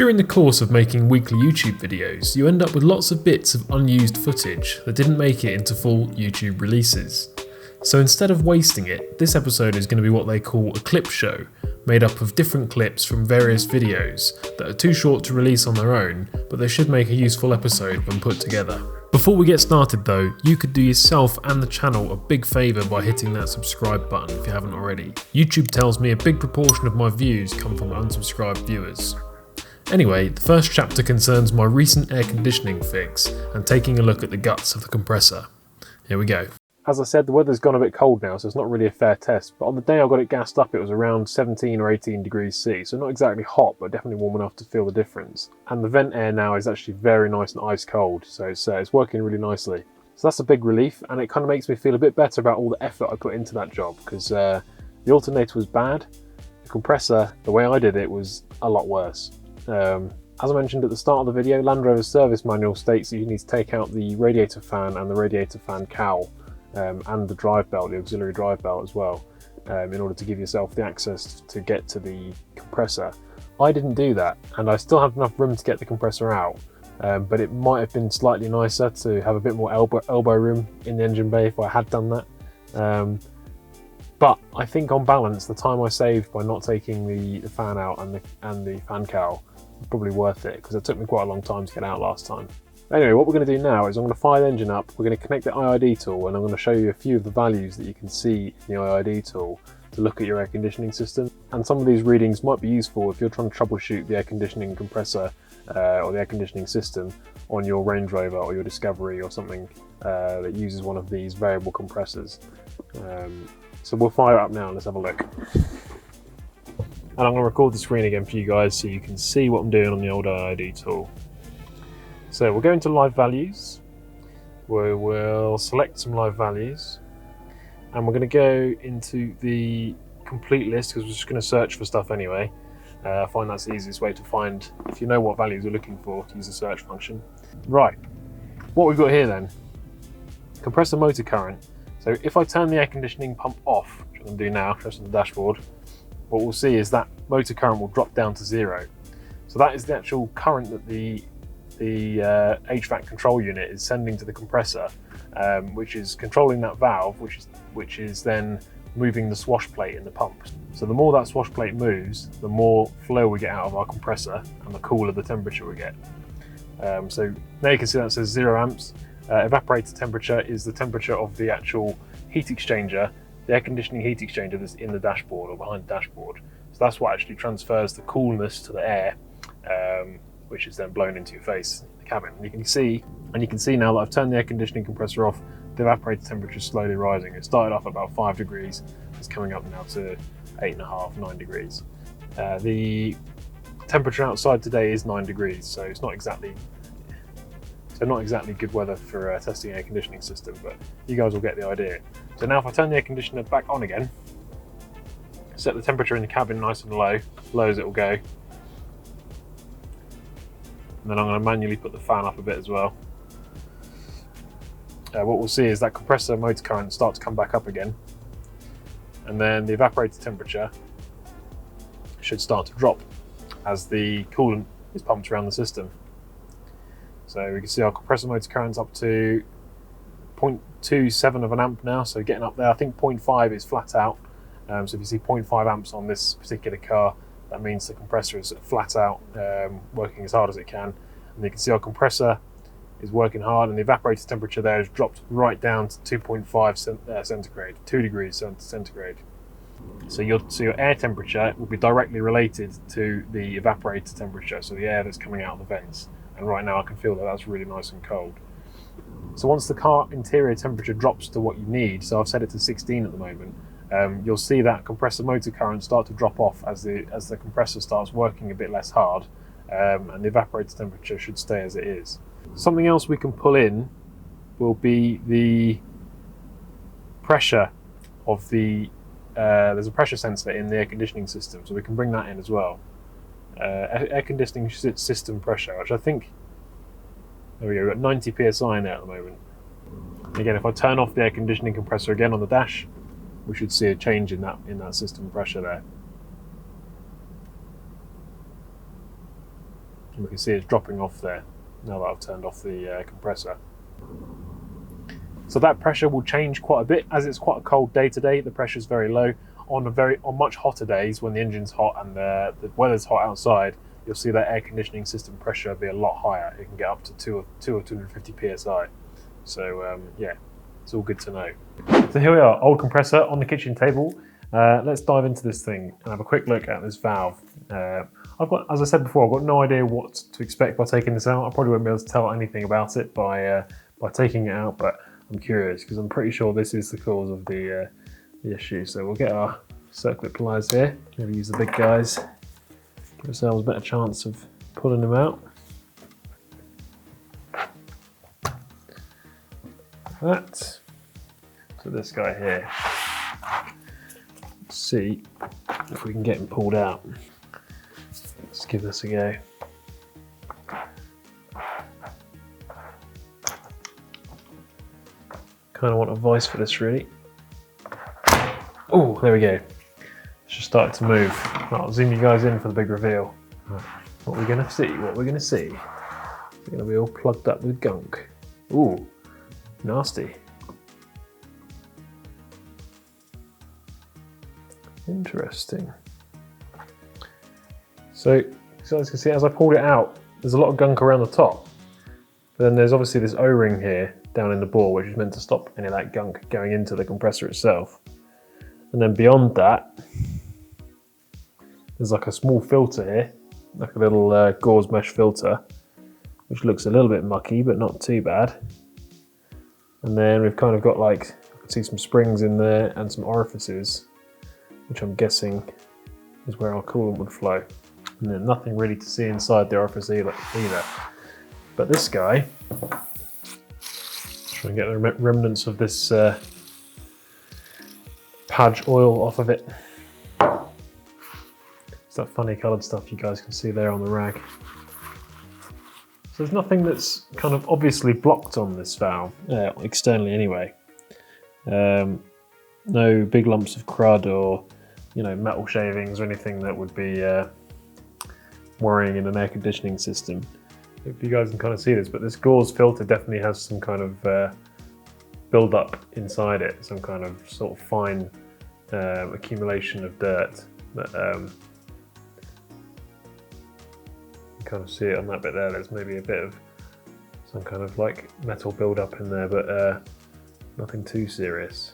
During the course of making weekly YouTube videos, you end up with lots of bits of unused footage that didn't make it into full YouTube releases. So instead of wasting it, this episode is going to be what they call a clip show, made up of different clips from various videos that are too short to release on their own, but they should make a useful episode when put together. Before we get started though, you could do yourself and the channel a big favour by hitting that subscribe button if you haven't already. YouTube tells me a big proportion of my views come from unsubscribed viewers. Anyway, the first chapter concerns my recent air conditioning fix and taking a look at the guts of the compressor. Here we go. As I said, the weather's gone a bit cold now, so it's not really a fair test, but on the day I got it gassed up, it was around 17 or 18 degrees C, so not exactly hot, but definitely warm enough to feel the difference. And the vent air now is actually very nice and ice cold, so it's working really nicely. So that's a big relief, and it kind of makes me feel a bit better about all the effort I put into that job, because the alternator was bad, the compressor, the way I did it, was a lot worse. As I mentioned at the start of the video, Land Rover's service manual states that you need to take out the radiator fan and the radiator fan cowl. And the drive belt, the auxiliary drive belt as well, in order to give yourself the access to get to the compressor. I didn't do that, and I still have enough room to get the compressor out, but it might have been slightly nicer to have a bit more elbow room in the engine bay if I had done that. But I think on balance, the time I saved by not taking the fan out and the fan cowl was probably worth it, because it took me quite a long time to get out last time. Anyway, what we're going to do now is I'm going to fire the engine up, we're going to connect the IID tool, and I'm going to show you a few of the values that you can see in the IID tool to look at your air conditioning system. And some of these readings might be useful if you're trying to troubleshoot the air conditioning compressor or the air conditioning system on your Range Rover or your Discovery or something that uses one of these variable compressors. So we'll fire it up now and let's have a look. And I'm going to record the screen again for you guys so you can see what I'm doing on the old IID tool. So we'll go into live values, we will select some live values, and we're going to go into the complete list because we're just going to search for stuff anyway. I find that's the easiest way to find, if you know what values you're looking for, to use the search function. Right, what we've got here then, compressor motor current. So if I turn the air conditioning pump off, which I'm going to do now, just on the dashboard, what we'll see is that motor current will drop down to 0. So that is the actual current that the HVAC control unit is sending to the compressor, which is controlling that valve, which is then moving the swash plate in the pump. So the more that swash plate moves, the more flow we get out of our compressor and the cooler the temperature we get. So now you can see that says 0 amps. Evaporator temperature is the temperature of the actual heat exchanger, the air conditioning heat exchanger that's in the dashboard or behind the dashboard. So that's what actually transfers the coolness to the air, which is then blown into your face in the cabin. And you can see now that I've turned the air conditioning compressor off, the evaporator temperature is slowly rising. It started off at about 5 degrees, it's coming up now to 8.5, 9 degrees. The temperature outside today is 9 degrees, so it's not exactly good weather for testing an air conditioning system, but you guys will get the idea. So now if I turn the air conditioner back on again, set the temperature in the cabin nice and low as it will go, and then I'm going to manually put the fan up a bit as well. What we'll see is that compressor motor current start to come back up again, and then the evaporator temperature should start to drop as the coolant is pumped around the system. So we can see our compressor motor current's up to 0.27 of an amp now, so getting up there. I think 0.5 is flat out. So if you see 0.5 amps on this particular car, that means the compressor is flat out, working as hard as it can. And you can see our compressor is working hard, and the evaporator temperature there has dropped right down to 2.5 centigrade, 2 degrees centigrade. So your air temperature will be directly related to the evaporator temperature, so the air that's coming out of the vents. And right now I can feel that that's really nice and cold. So once the car interior temperature drops to what you need, so I've set it to 16 at the moment, you'll see that compressor motor current start to drop off as the compressor starts working a bit less hard, and the evaporator temperature should stay as it is. Something else we can pull in will be the pressure of there's a pressure sensor in the air conditioning system, so we can bring that in as well. Air conditioning system pressure, which I think, there we go, we've got 90 psi in there at the moment. Again, if I turn off the air conditioning compressor again on the dash, we should see a change in that system pressure there. And we can see it's dropping off there now that I've turned off the compressor. So that pressure will change quite a bit. As it's quite a cold day today, the pressure is very low. On much hotter days, when the engine's hot and the weather's hot outside, you'll see that air conditioning system pressure be a lot higher. It can get up to 2 or 250 psi. So yeah, it's all good to know. So here we are, old compressor on the kitchen table. Let's dive into this thing and have a quick look at this valve. As I said before, I've got no idea what to expect by taking this out. I probably won't be able to tell anything about it by taking it out, but I'm curious because I'm pretty sure this is the cause of the issue. So we'll get our circlip pliers here. Maybe use the big guys. Give ourselves a better chance of pulling them out. That. So this guy here. Let's see if we can get him pulled out. Let's give this a go. Kind of want a vice for this really. Oh, there we go. It's just started to move. Right, I'll zoom you guys in for the big reveal. Right. What we're gonna see, It's gonna be all plugged up with gunk. Ooh, nasty. Interesting. So you guys can see as I pulled it out, there's a lot of gunk around the top. But then there's obviously this O-ring here down in the bore, which is meant to stop any of that gunk going into the compressor itself. And then beyond that, there's like a small filter here, like a little gauze mesh filter, which looks a little bit mucky, but not too bad. And then we've kind of got like, I can see some springs in there and some orifices, which I'm guessing is where our coolant would flow. And then nothing really to see inside the orifice either. But this guy, try and get the remnants of this Pudge oil off of it. It's that funny coloured stuff you guys can see there on the rag. So there's nothing that's kind of obviously blocked on this valve, externally anyway. No big lumps of crud or metal shavings or anything that would be worrying in an air conditioning system. If you guys can kind of see this, but this gauze filter definitely has some kind of build up inside it, some kind of sort of fine accumulation of dirt that you kind of see it on that bit there. There's maybe a bit of some kind of like metal build up in there, but nothing too serious.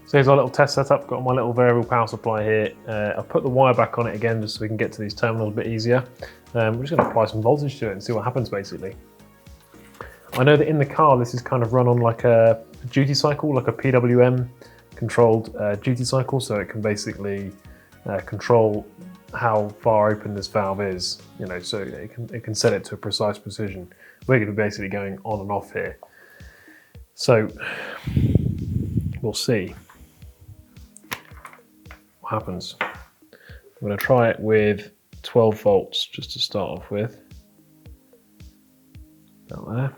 So here's our little test setup. Got my little variable power supply here. I'll put the wire back on it again just so we can get to these terminals a bit easier. We're just going to apply some voltage to it and see what happens basically. I know that in the car this is kind of run on like a duty cycle, like a PWM controlled duty cycle, so it can basically control how far open this valve is, so it can set it to a precise precision. We're going to be basically going on and off here. So we'll see what happens. I'm going to try it with 12 volts just to start off with. About there.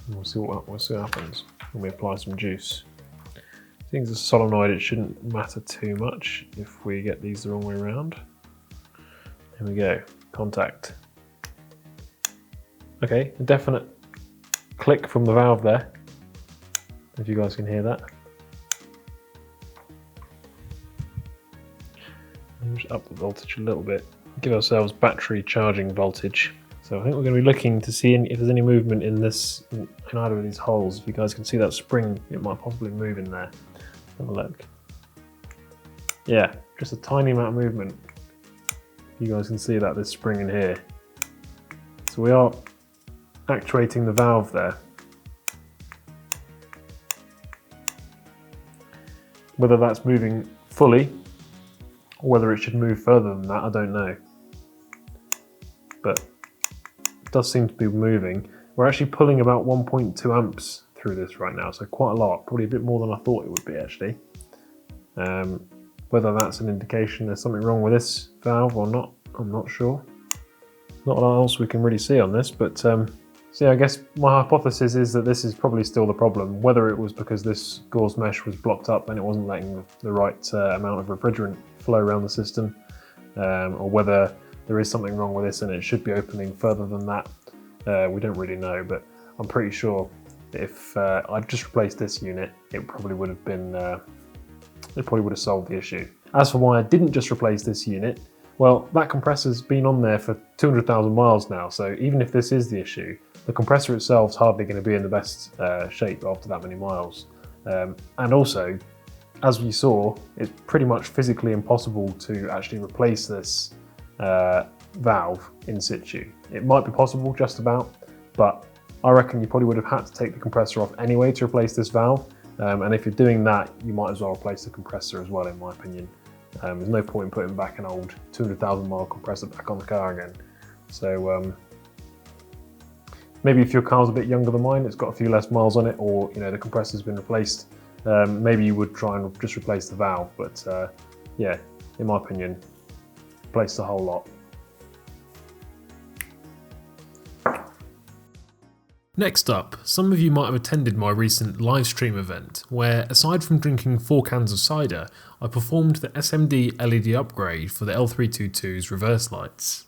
And we'll see what happens when we apply some juice. Things are solenoid, it shouldn't matter too much if we get these the wrong way around. Here we go, contact. Okay, a definite click from the valve there, if you guys can hear that. And just up the voltage a little bit, give ourselves battery charging voltage. So I think we're going to be looking to see if there's any movement in either of these holes. If you guys can see that spring, it might possibly move in there. Have a look. Yeah, just a tiny amount of movement. You guys can see that, this spring in here. So we are actuating the valve there. Whether that's moving fully or whether it should move further than that, I don't know. But it does seem to be moving. We're actually pulling about 1.2 amps through this right now, so quite a lot, probably a bit more than I thought it would be actually. Whether that's an indication there's something wrong with this valve or not, I'm not sure. Not a lot else we can really see on this, but so yeah, I guess my hypothesis is that this is probably still the problem. Whether it was because this gauze mesh was blocked up and it wasn't letting the right amount of refrigerant flow around the system, or whether there is something wrong with this and it should be opening further than that. We don't really know, but I'm pretty sure if I'd just replaced this unit, it probably would have been, it probably would have solved the issue. As for why I didn't just replace this unit, well, that compressor's been on there for 200,000 miles now, so even if this is the issue, the compressor itself's hardly going to be in the best shape after that many miles. And also, as we saw, it's pretty much physically impossible to actually replace this valve in situ. It might be possible just about, but I reckon you probably would have had to take the compressor off anyway to replace this valve. And if you're doing that, you might as well replace the compressor as well, in my opinion. There's no point in putting back an old 200,000 mile compressor back on the car again. So maybe if your car's a bit younger than mine, it's got a few less miles on it, or the compressor's been replaced, maybe you would try and just replace the valve. But yeah, in my opinion, replace the whole lot. Next up, some of you might have attended my recent live stream event where, aside from drinking 4 cans of cider, I performed the SMD LED upgrade for the L322's reverse lights.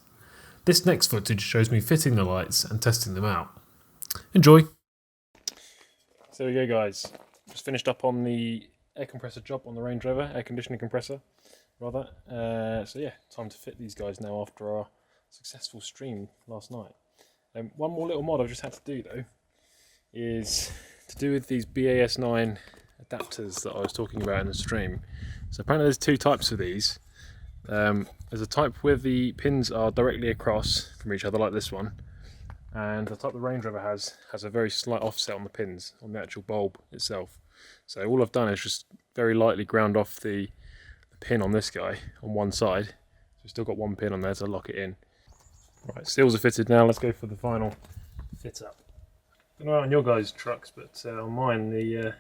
This next footage shows me fitting the lights and testing them out. Enjoy! So there we go guys, just finished up on the air compressor job on the Range Rover, air conditioning compressor rather. So yeah, time to fit these guys now after our successful stream last night. One more little mod I've just had to do though is to do with these BAS9 adapters that I was talking about in the stream. So apparently there's two types of these. There's a type where the pins are directly across from each other like this one, and the type the Range Rover has a very slight offset on the pins, on the actual bulb itself. So all I've done is just very lightly ground off the pin on this guy on one side. So we've still got one pin on there to lock it in. Right, seals are fitted now, let's go for the final fit up. I don't know on your guys' trucks, but on mine the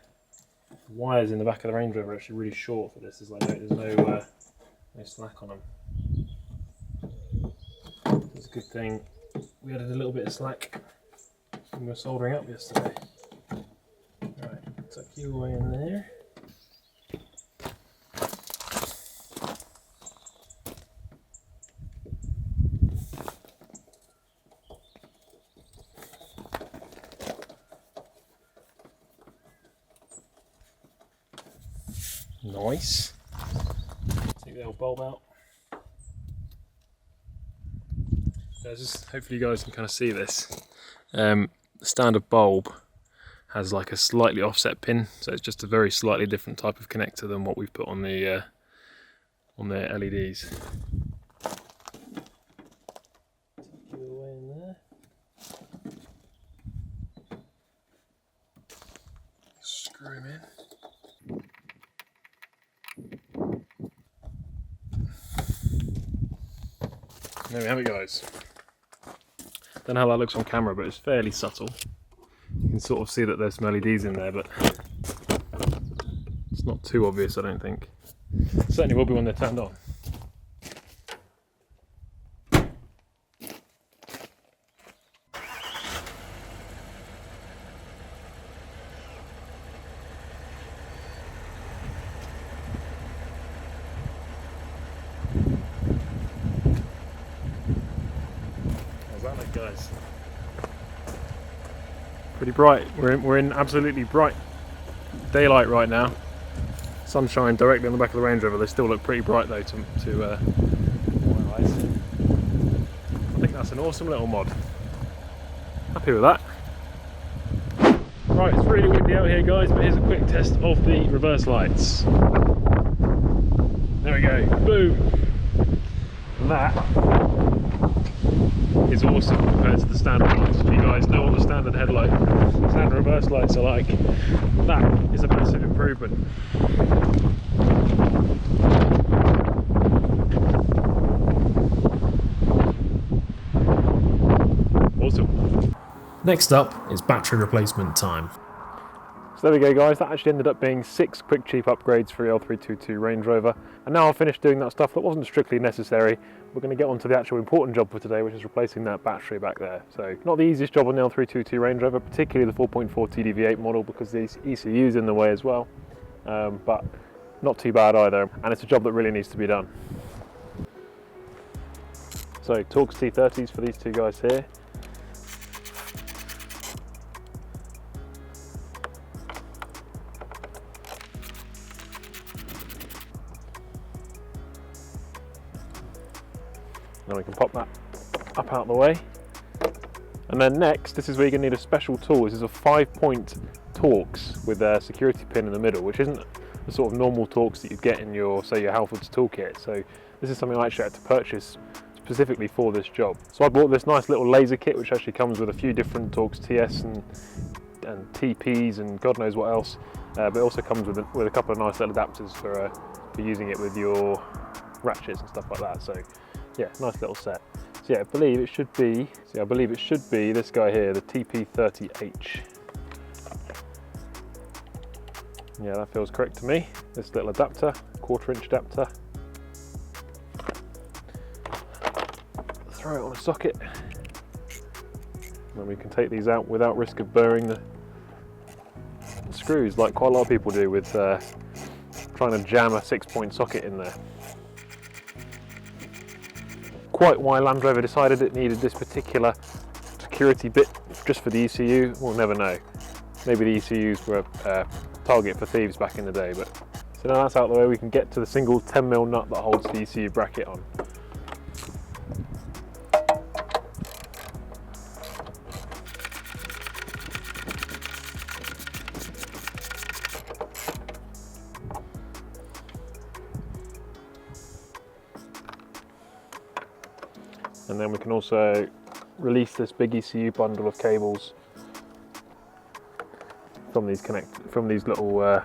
wires in the back of the Range Rover are actually really short for this. There's no slack on them. It's a good thing we added a little bit of slack when we were soldering up yesterday. Right, tuck you away in there. Nice. Take the old bulb out. Just hopefully you guys can kind of see this. The standard bulb has like a slightly offset pin, so it's just a very slightly different type of connector than what we've put on the LEDs. Tuck you away in there. Screw him in. There we have it guys. Don't know how that looks on camera, but it's fairly subtle. You can sort of see that there's some LEDs in there, but it's not too obvious I don't think. Certainly will be when they're turned on. Guys, pretty bright. We're in absolutely bright daylight right now. Sunshine directly on the back of the Range Rover. They still look pretty bright though to my eyes. I think that's an awesome little mod. Happy with that. Right, it's really windy out here guys, but here's a quick test of the reverse lights. There we go, boom. That is awesome compared to the standard ones. If you guys know what the standard reverse lights are like, that is a massive improvement. Awesome. Next up is battery replacement time. So there we go guys, that actually ended up being 6 quick cheap upgrades for the L322 Range Rover, and now I've finished doing that stuff that wasn't strictly necessary. We're going to get on to the actual important job for today, which is replacing that battery back there. So not the easiest job on the L322 Range Rover, particularly the 4.4 TDV8 model, because the ECU's in the way as well, but not too bad either, and it's a job that really needs to be done. So Torx T30s for these two guys here. Now we can pop that up out of the way. And then next, this is where you're going to need a special tool. This is a 5-point Torx with a security pin in the middle, which isn't the sort of normal Torx that you get in your, say, your Halfords toolkit. So this is something I actually had to purchase specifically for this job. So I bought this nice little laser kit, which actually comes with a few different Torx TS and TPs and God knows what else. But it also comes with a couple of nice little adapters for using it with your ratchets and stuff like that. So yeah, nice little set. So yeah, I believe it should be this guy here, the TP30H. Yeah, that feels correct to me. This little adapter, 1/4 inch adapter. Throw it on a socket. And then we can take these out without risk of burring the screws, like quite a lot of people do with trying to jam a 6-point socket in there. Quite why Land Rover decided it needed this particular security bit just for the ECU, we'll never know. Maybe the ECUs were a target for thieves back in the day, but so now that's out of the way, we can get to the single 10mm nut that holds the ECU bracket on. And then we can also release this big ECU bundle of cables from these little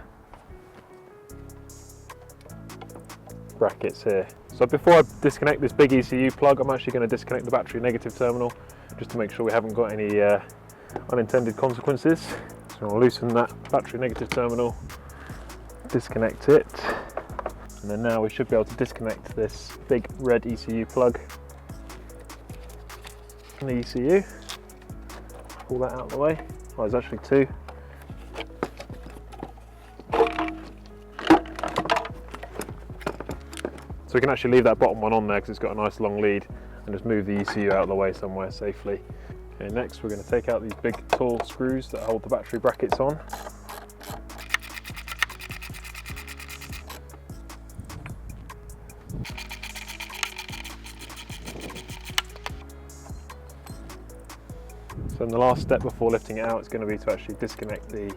brackets here. So before I disconnect this big ECU plug, I'm actually going to disconnect the battery negative terminal just to make sure we haven't got any unintended consequences. So I'll loosen that battery negative terminal, disconnect it, and then now we should be able to disconnect this big red ECU plug. The ECU, pull that out of the way. Oh, there's actually two. So we can actually leave that bottom one on there because it's got a nice long lead, and just move the ECU out of the way somewhere safely. Okay, next we're going to take out these big tall screws that hold the battery brackets on. So then the last step before lifting it out is going to be to actually disconnect the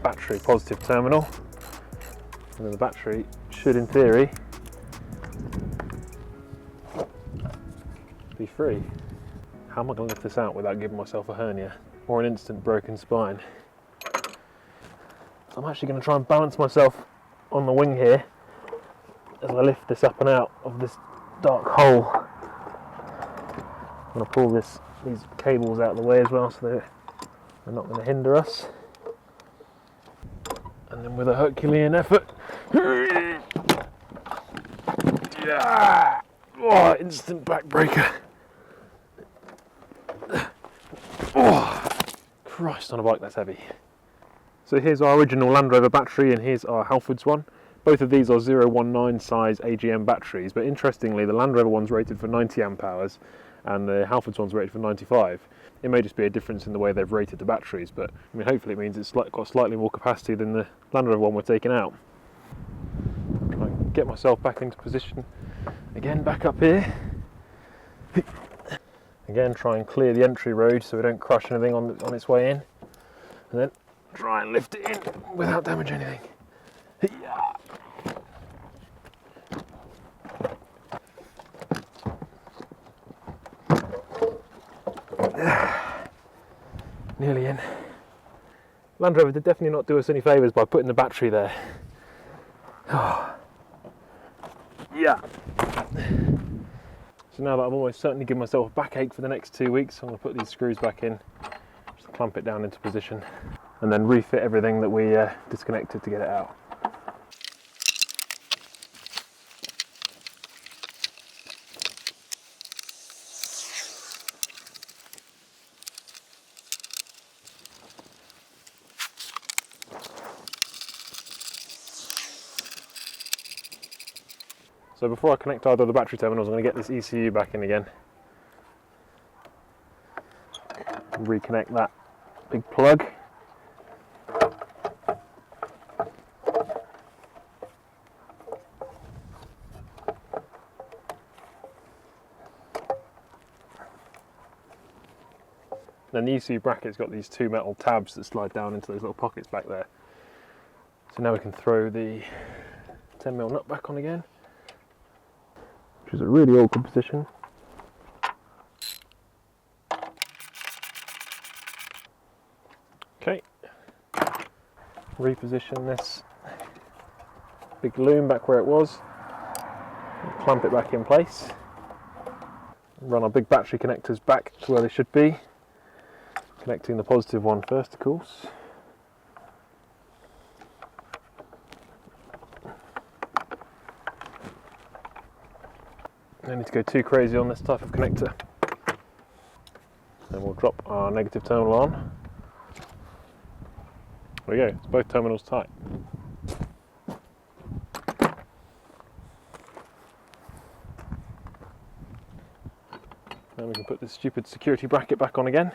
battery positive terminal, and then the battery should, in theory, be free. How am I going to lift this out without giving myself a hernia or an instant broken spine? So I'm actually going to try and balance myself on the wing here as I lift this up and out of this dark hole. I'm going to pull these cables out of the way as well, so they're not going to hinder us. And then with a Herculean effort, yeah! Oh, instant backbreaker. Oh, Christ on a bike, that's heavy. So here's our original Land Rover battery, and here's our Halfords one. Both of these are 019 size AGM batteries, but interestingly the Land Rover one's rated for 90 amp hours and the Halfords one's rated for 95. It may just be a difference in the way they've rated the batteries, but I mean, hopefully it means it's got slightly more capacity than the Land Rover one we're taking out. Try and get myself back into position again, back up here. Again, try and clear the entry road so we don't crush anything on its way in, and then try and lift it in without damaging anything. Nearly in. Land Rover did definitely not do us any favours by putting the battery there. Oh. Yeah. So now that I've almost certainly given myself a backache for the next 2 weeks, I'm going to put these screws back in, just clamp it down into position, and then refit everything that we disconnected to get it out. So So before I connect either of the battery terminals, I'm going to get this ECU back in again. And reconnect that big plug. Then the ECU bracket's got these two metal tabs that slide down into those little pockets back there. So now we can throw the 10mm nut back on again, which is a really awkward position. Okay, reposition this big loom back where it was, clamp it back in place, run our big battery connectors back to where they should be. Connecting the positive one first, of course. No need to go too crazy on this type of connector. Then we'll drop our negative terminal on. There we go, it's both terminals tight. Now we can put this stupid security bracket back on again.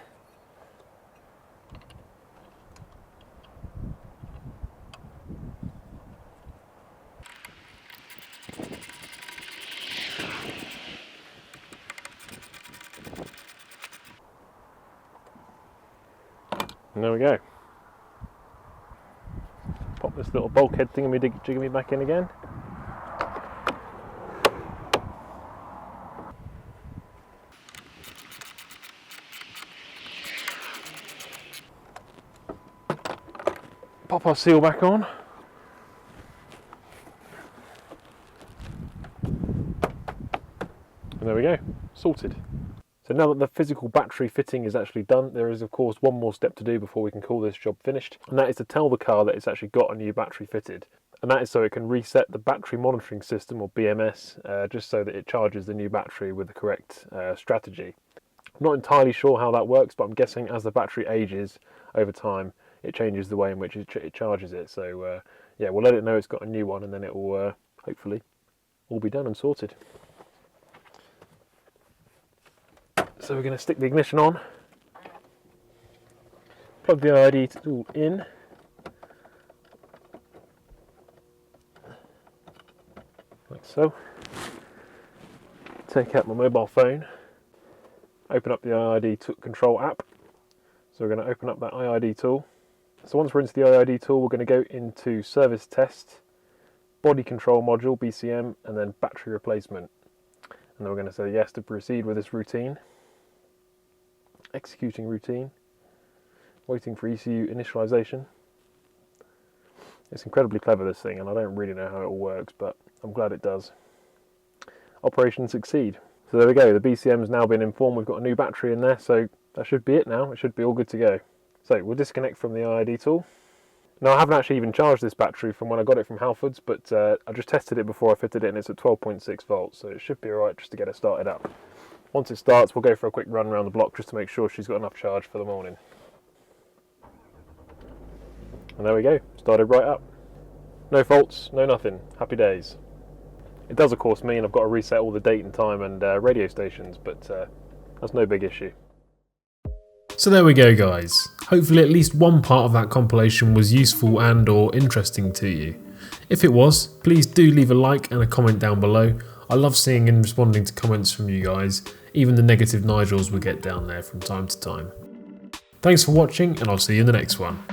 And there we go. Pop this little bulkhead thingy-jiggy back in again. Pop our seal back on. And there we go, sorted. So now that the physical battery fitting is actually done, there is of course one more step to do before we can call this job finished, and that is to tell the car that it's actually got a new battery fitted. And that is so it can reset the battery monitoring system, or BMS, just so that it charges the new battery with the correct strategy. I'm not entirely sure how that works, but I'm guessing as the battery ages over time, it changes the way in which it charges it. So yeah, we'll let it know it's got a new one, and then it will hopefully all be done and sorted. So we're going to stick the ignition on, plug the IID tool in, like so, take out my mobile phone, open up the IID control app. So we're going to open up that IID tool. So once we're into the IID tool, we're going to go into service test, body control module, BCM, and then battery replacement. And then we're going to say yes to proceed with this routine. Executing routine, waiting for ECU initialization. It's incredibly clever, this thing, and I don't really know how it all works, but I'm glad it does. Operation succeed. So there we go, the BCM has now been informed we've got a new battery in there, so that should be it now. It should be all good to go. So we'll disconnect from the IID tool. Now I haven't actually even charged this battery from when I got it from Halfords, but I just tested it before I fitted it, and it's at 12.6 volts, so it should be alright just to get it started up. Once it starts, we'll go for a quick run around the block just to make sure she's got enough charge for the morning. And there we go, started right up. No faults, no nothing, happy days. It does of course mean I've got to reset all the date and time and radio stations, but that's no big issue. So there we go guys, hopefully at least one part of that compilation was useful and or interesting to you. If it was, please do leave a like and a comment down below. I love seeing and responding to comments from you guys, even the negative Nigels we get down there from time to time. Thanks for watching, and I'll see you in the next one.